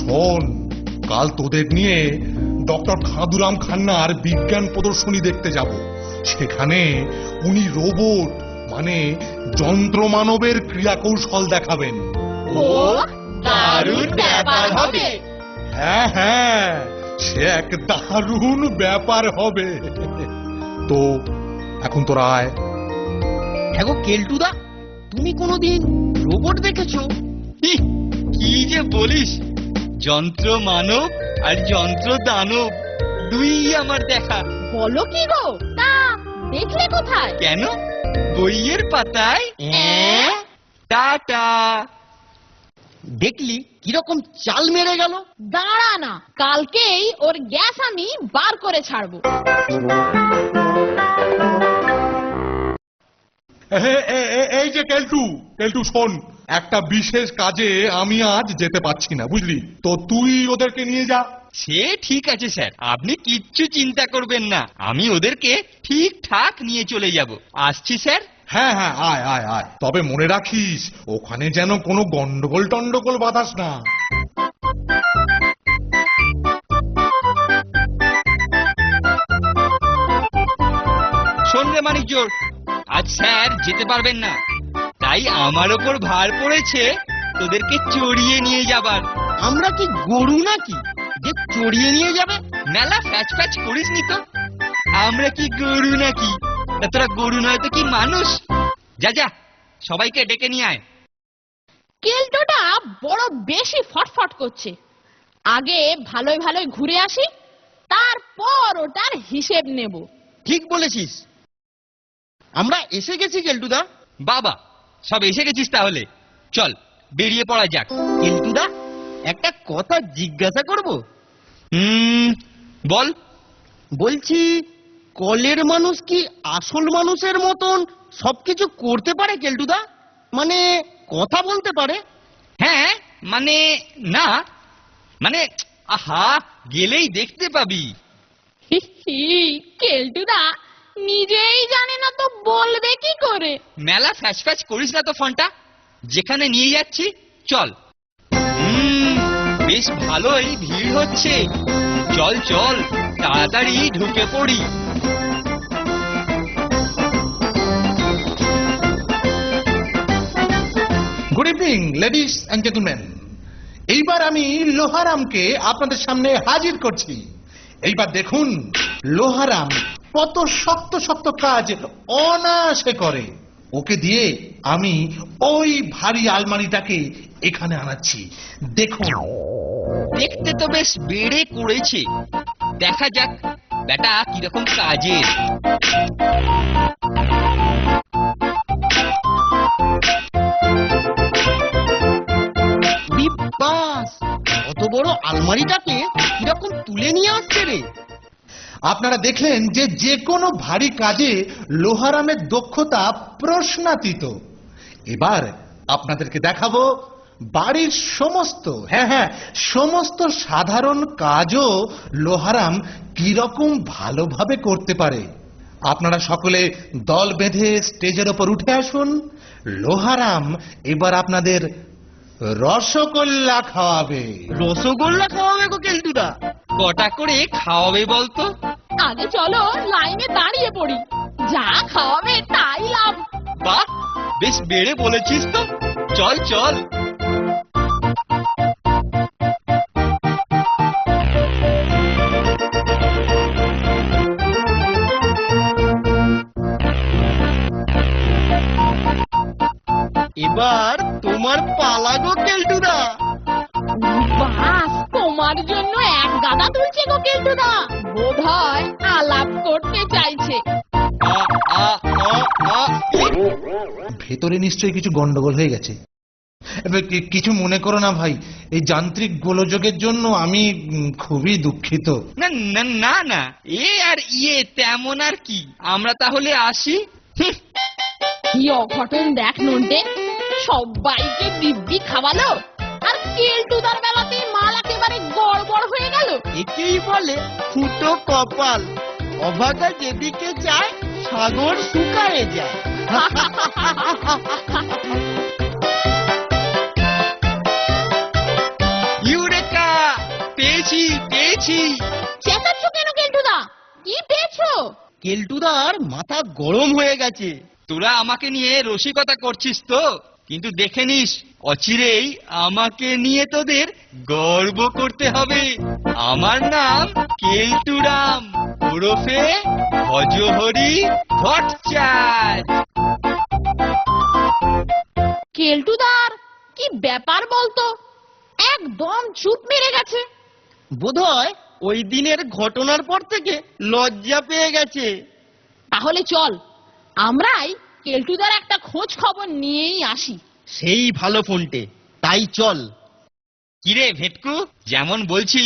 শোন, কাল তোদের নিয়ে ডক্টর খাদুরাম খান্নার বিজ্ঞান প্রদর্শনী দেখতে যাব। সেখানে উনি রোবট মানে যন্ত্র মানবের ক্রিয়া কৌশল দেখাবেন। ও দারুণ ব্যাপার হবে। হ্যাঁ হ্যাঁ, সে এক দারুণ ব্যাপার হবে। তো এখন তোরা আয়। হ্যাঁ গো কেলটুদা, তুমি কোনোদিন রোবট দেখেছো? কি যে বলিস, যন্ত্র মানব আর যন্ত্র দানব দুই আমার দেখা। বলো কি গো, তা দেখলে কোথায়? কেন, বইয়ের পাতায়। টাটা। দেখলি কিরকম চাল মেরে গেল? দাঁড়া না, কালকেই ওর গ্যাস আমি বার করে ছাড়বো। এই যে কেলটু, কেলটু শোন, একটা বিশেষ কাজে আমি আজ যেতে পারছি না, বুঝলি তো, তুই ওদেরকে নিয়ে যা। সে ঠিক আছে স্যার, আপনি কিচ্ছু চিন্তা করবেন না, আমি ওদেরকে ঠিকঠাক নিয়ে চলে যাব। আসছি স্যার। হ্যাঁ হ্যাঁ, আয় আয় আয়, তবে মনে রাখিস ওখানে যেন কোনো গন্ডগোল টন্ডগোল বাঁধাস না। শোন রে মানিকজোড়, আজ স্যার যেতে পারবেন না, তাই আমার ওপর ভার পড়েছে তোদেরকে চড়িয়ে নিয়ে যাবার। আমরা কি গরু নাকি যে চড়িয়ে নিয়ে যাবে? মেলা ফ্যাচ ফ্যাচ করিস নি তো, আমরা কি গরু নাকি? তা তোরা গরু নয় তো কি মানুষ? যা যা, সবাইকে ডেকে নিয়ে আয়। কেলটোটা বড় বেশি ফটফট করছে। আগে ভালোই ভালোই ঘুরে আসি, তারপর ওটার হিসেব নেব। ঠিক বলেছিস, আমরা এসে গেছি কেলটুদা। বাবা, সব এসে গেছিস তাহলে, চল বেরিয়ে পড়া যাক। কেলটুদা, একটা কথা জিজ্ঞাসা করব? বল। বলছি, কলের মানুষ কি আসল মানুষের মতন সবকিছু করতে পারে কেলটুদা? মানে কথা বলতে পারে? হ্যাঁ মানে না, মানে আহা, গেলেই দেখতে পাবি। হি হি, কেলটুদা নিজেই জানে না তো বলবে কি করে? মেলা ফ্যাচ ফ্যাচ করিস না তো ফোনটা, যেখানে নিয়ে যাচ্ছি চল। বেশ ভালোই ভিড় হচ্ছে, চল চল তাড়াতাড়ি ঢুকে পড়ি। Good evening ladies and gentleman, এইবার আমি লোহারামকে আপনাদের সামনে হাজির করছি। এইবার দেখুন লোহারাম কত শক্ত শক্ত কাজ অনায়াসে করে। ওকে দিয়ে আমি ওই ভারী আলমারিটাকে এখানে আনাচ্ছি, দেখুন। দেখতে তো বেশ বেড়ে করেছে, দেখা যাক বেটা কিরকম কাজের। বাস, কত বড় আলমারিটাকে কিরকম তুলে নিয়ে আসছে রে। আপনারা দেখলেন যে যে কোনো ভারী কাজে লোহারামের দক্ষতা প্রশ্নাতীত। এবার আপনাদেরকে দেখাবো বাড়ির সমস্ত, হ্যাঁ হ্যাঁ, সমস্ত সাধারণ কাজও লোহারাম কিরকম ভালোভাবে করতে পারে। আপনারা সকলে দল বেঁধে স্টেজের ওপর উঠে আসুন। লোহারাম এবার আপনাদের রসগোল্লা খাওয়াবে। রসগোল্লা খাওয়াবে গো কেলটুদা? কটা করে খাওয়াবে বলতো? আগে চলো লাইনে দাঁড়িয়ে পড়ি, যা খাওয়াবে তাই লাভ। বাহ, বেশ বেড়ে বলেছিস তো, চল চল। এবার তোমার পালা গো কেলটুদা। বাস, তোমার জন্য এক গাদা তুলছে গো কেলটুদা, বোধহয় আলাপ করতে চাইছে। ভেতরে নিশ্চয়ই কিছু গন্ডগোল হয়ে গেছে। কিছু মনে করো না ভাই, এই যান্ত্রিক গোলযোগের জন্য আমি খুবই দুঃখিত। না না না না, এ আর ইয়ে তেমন আর কি, আমরা তাহলে আসি। কি অঘটন দেখ নন্টে, সবাইকে দিব্যি খাওয়ালো, আর কেলটুদার বেলাতে মাল একেবারে গড়বড় হয়ে গেল। একেই বলে ফুটো কপাল, অভাগা যেদিকে যায় সাগর শুকায়ে যায়। ইউরেকা! পেয়েছি পেয়েছি। চেঁচাচ্ছ কেন কেলটুদা? কি পেয়েছো? কেলটুদার মাথা গরম হয়ে গেছে। তোরা আমাকে নিয়ে রসিকতা করছিস তো, কিন্তু দেখে নিস অচিরেই আমাকে নিয়ে তোদের গর্ব করতে হবে। আমার নাম কেলটুরাম, ওরফে ভজহরি ভট্টাচার্য। কেলটুদার কি ব্যাপার বলতো? একদম চুপ মেরে গেছে। বোধহয় ওই দিনের ঘটনার পর থেকে লজ্জা পেয়ে গেছে। তাহলে চল আমরাই কেলটুদার একটা খোঁজ খবর নিয়েই আসি। সেই ভালো ফোনটে, তাই চল। কিরে ভেটকু, যেমন বলছি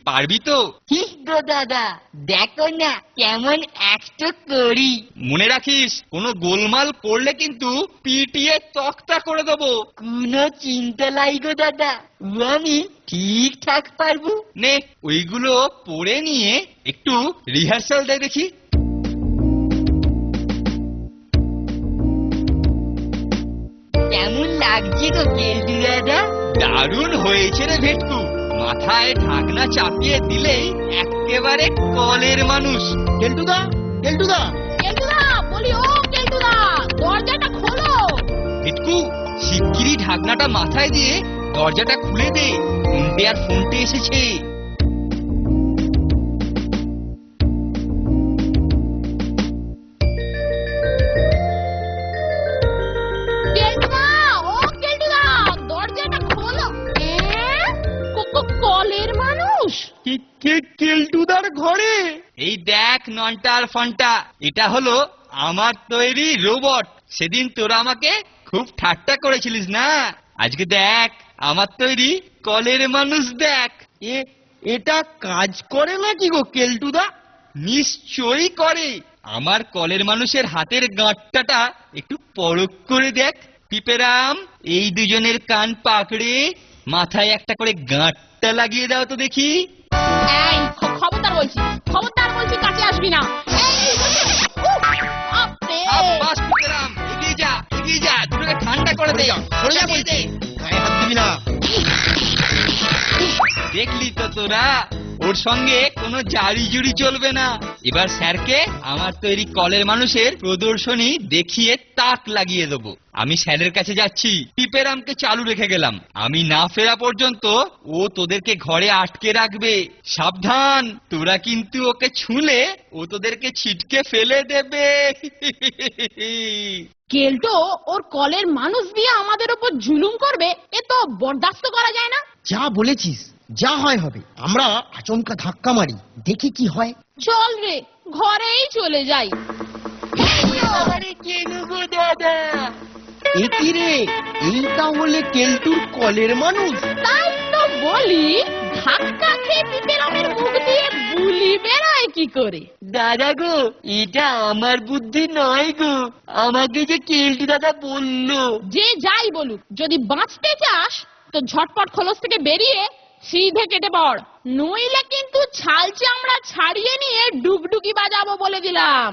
পারবি তো? ঠিক গো দাদা, দেখো না কেমন একটু করি। মনে রাখিস, কোনো গোলমাল করলে কিন্তু পিটিয়ে তক্তা করে দেবো। কোনো চিন্তা নাই গো দাদা, ও আমি ঠিকঠাক পারবো। নে ওইগুলো পড়ে নিয়ে একটু রিহার্সাল দে দেখি। কেমন লাগছে গো কেলটু দাদা? দারুণ হয়েছে রে ভেটকু, মাথায় ঢাকনা চাপিয়ে দিলেই একেবারে কলের মানুষ। কেলটুদা, কেলটুদা, কেলটুদা বলি, ও কেলটুদা, দরজাটা খোলো। ভেটকু, শিগগিরই ঢাকনাটা মাথায় দিয়ে দরজাটা খুলে দে, ফোনটে আর ফোনটে এসেছে। কেলটুদা, ও কেলটুদা, দরজাটা খোলো। কলের মানুষ? কেলটুদার ঘরে। এই দেখ নন্টা আর ফন্টা, এটা হলো আমার তৈরি রোবট। সেদিন তোরা আমাকে খুব ঠাট্টা করেছিলিস না, আজকে দেখ আমার তৈরি কলের মানুষ দেখ। এটা কাজ করে নাকি গো কেলটুদা? নিশ্চয়ই করে। আমার কলের মানুষের হাতের গাঁটটাটা একটু পরখ করে দেখ। পিপেরাম, এই দুজনের কান পাকড়ে মাথায় একটা করে গাঁটটা লাগিয়ে দাও তো দেখি। এই খবরদার বলছি, খবরদার বলছি, কাছে আসবি না। এই, উফ, আপরে। আব্বাস পিপেরাম, এগিয়ে যা, দুটোকে ঠান্ডা করে দে। সরে যা দে, বলছি। দে। গায়ে হাত দিবি না। দেখলি তো তোরা, ওর সঙ্গে কোনো জারি জুরি চলবে না। এবার স্যারকে আমার তৈরি কলের মানুষের প্রদর্শনী দেখিয়ে তাক লাগিয়ে দেবো। আমি স্যারের কাছে যাচ্ছি, পিপেরামকে চালু রেখে গেলাম। আমি না ফেরা পর্যন্ত ও তোদেরকে ঘরে আটকে রাখবে। সাবধান, তোরা কিন্তু ওকে ছুঁলে ও তোদেরকে ছিটকে ফেলে দেবে। কেলটো ওর কলের মানুষ দিয়ে আমাদের উপর জুলুম করবে, এ তো বরদাস্ত করা যায় না। যা বলেছিস, যা হয় হবে। আমরা আচমকা ধাক্কা মারি, দেখি কি হয়। চল রে, ঘরেই চলে যাই। আরে কেন গো দাদা? একি রে, এই তাহলে কেলটুর কলের মানুষ। তাই তো বলি, ধাক্কা খেয়ে পিপেরামের মুখ দিয়ে বুলি বেরোয় কি করে? দাদা গো, এটা আমার বুদ্ধি নয় গো, আমাকে যে কেলটু দাদা বললো। যে যাই বলুক, যদি বাঁচতে চাস তো ঝটপট খোলস থেকে বেরিয়ে সিধে কেটে পড়, নইলে কিন্তু ছাল চামড়া ছাড়িয়ে নিয়ে ডুগডুগি বাজাবো বলে দিলাম।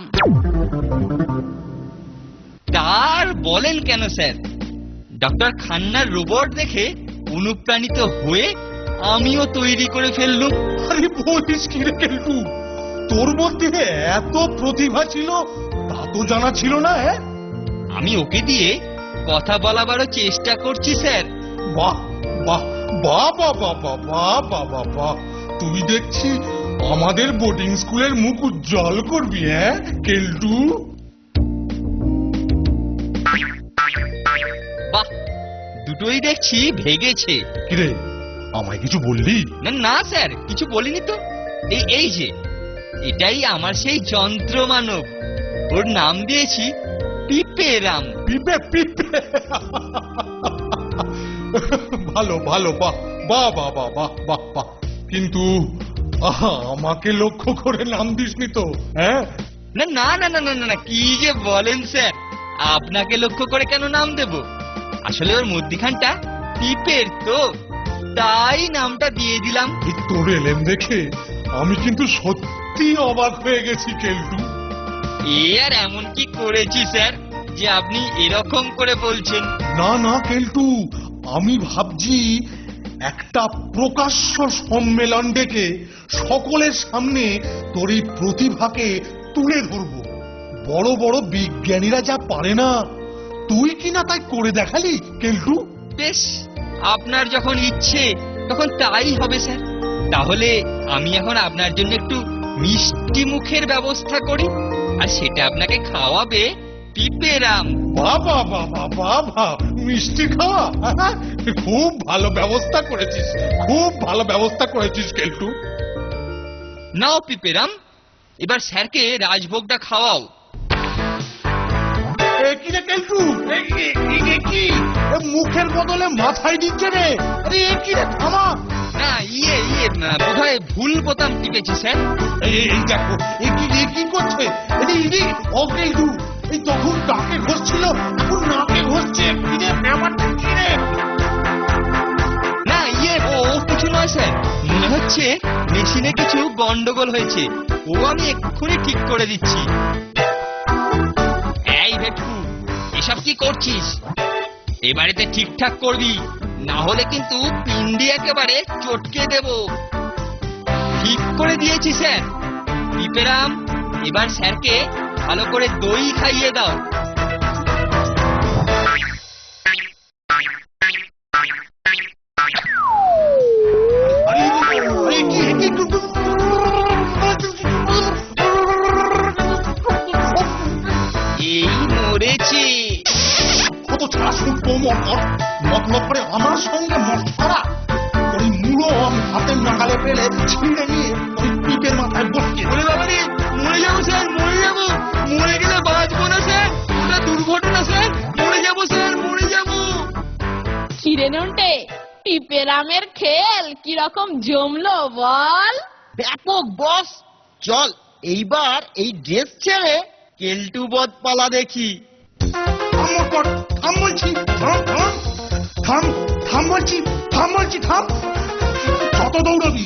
তার বলেন কেন স্যার? ডক্টর খান্নার রোবট দেখে অনুপ্রাণিত হয়ে আমিও তৈরি করে ফেললুম। আরে বলিস কি রে কেলটু, তোর মধ্যে এত প্রতিভা ছিল তা তো জানা ছিল না। আমি ওকে দিয়ে কথা বলাবারও চেষ্টা করছি স্যার। বাহ বাহ বাহ বাহ বাহ বাহ বাহ বাহ বাহ বাহ, তুই দেখছি আমাদের বোর্ডিং স্কুলের মুখ উজ্জ্বল করবি কেলটু। বাহ, দুটোই দেখছি ভেগেছে। কিরে, আমায় কিছু বললি? না না স্যার, কিছু বলিনি তো। এই যে এটাই আমার সেই যন্ত্র মানব, ওর নাম দিয়েছি পিপেরাম। পিপে পিপে, ভালো ভালো, বাহ বাহ বাহ বাহ বাহ বাহ বাহ। কিন্তু আমাকে লক্ষ্য করে নাম দিসনি তো? না না না না না না, কি যে বলেন স্যার, আপনাকে লক্ষ্য করে কেন নাম দেব? আসলে ওর মধ্যিখানটা পিপের তো, তাই নামটা দিয়ে দিলাম। এই তোর এলেম দেখে আমি কিন্তু সত্যি অবাক হয়ে গেছি কেলটু। এ আর এমন কি করেছি স্যার যে আপনি এরকম করে বলছেন? না না কেলটু, আমি ভাবছি একটা প্রকাশ্য সম্মেলন ডেকে সকলের সামনে তোর এই প্রতিভাকে তুলে ধরবো। বড় বড় বিজ্ঞানীরা যা পারে না, তুই কি না তাই করে দেখালি কেলটু। বেশ, আপনার যখন ইচ্ছে তখন তাই হবে স্যার। তাহলে আমি এখন আপনার জন্য একটু মিষ্টি মুখের ব্যবস্থা করি, আর সেটা আপনাকে খাওয়াবে পিপেরাম। বাবা বাবা বাবা, মিষ্টি খাওয়া? খুব ভালো ব্যবস্থা করেছিস, খুব ভালো ব্যবস্থা করেছিস কেলটু। নাও পিপেরাম, এবার স্যারকে রাজভোগটা খাওয়াও। কি রে কেলটু, কি মুখের বদলে মাথায় দিচ্ছে রে? আরে কি রে, থামা। না বোধহয় ভুল বোতাম টিপেছি স্যার। এই দেখো, কি করছে? ও কেলটু, এই তখন কাকে ঘষছিল, এখন নাকে ঘষছে। কি রে ব্যাপারটা, কি রে? না ও কিছু নয় স্যার, মনে হচ্ছে মেশিনে কিছু গন্ডগোল হয়েছে, ও আমি এক্ষুনি ঠিক করে দিচ্ছি। এই ভেটু, এসব কি করছিস? এবারেতে ঠিকঠাক করবি, না হলে কিন্তু পিন্ডি একেবারে চটকে দেব। ঠিক করে দিয়েছি স্যার। পিপেরাম, এবার স্যারকে ভালো করে দই খাইয়ে দাও। এই মরেছি। কত ছাড়া শুনবো মতলব করে আমার সঙ্গে মত ছাড়া। ওই মূলো আমি হাতের নাগালে পেলে ছিঁড়ে নিয়ে ওই পিপের মাথায় বসিয়ে। ওরে বাবা রে, মরে যাবো স্যার, মরে যাবো। মরে গেলে বাঁচবো না স্যার, ওটা দুর্ঘটনা স্যার। মরে যাবো স্যার, মরে যাবো। কিরে নন্টে, পিপেরামের খেল কিরকম জমলো বল? ব্যাপক বস। চল এইবার এই ড্রেস ছেড়ে কেলটু বধ পালা দেখি। থাম বলছি, থাম বলছি, থাম। যত দৌড়বি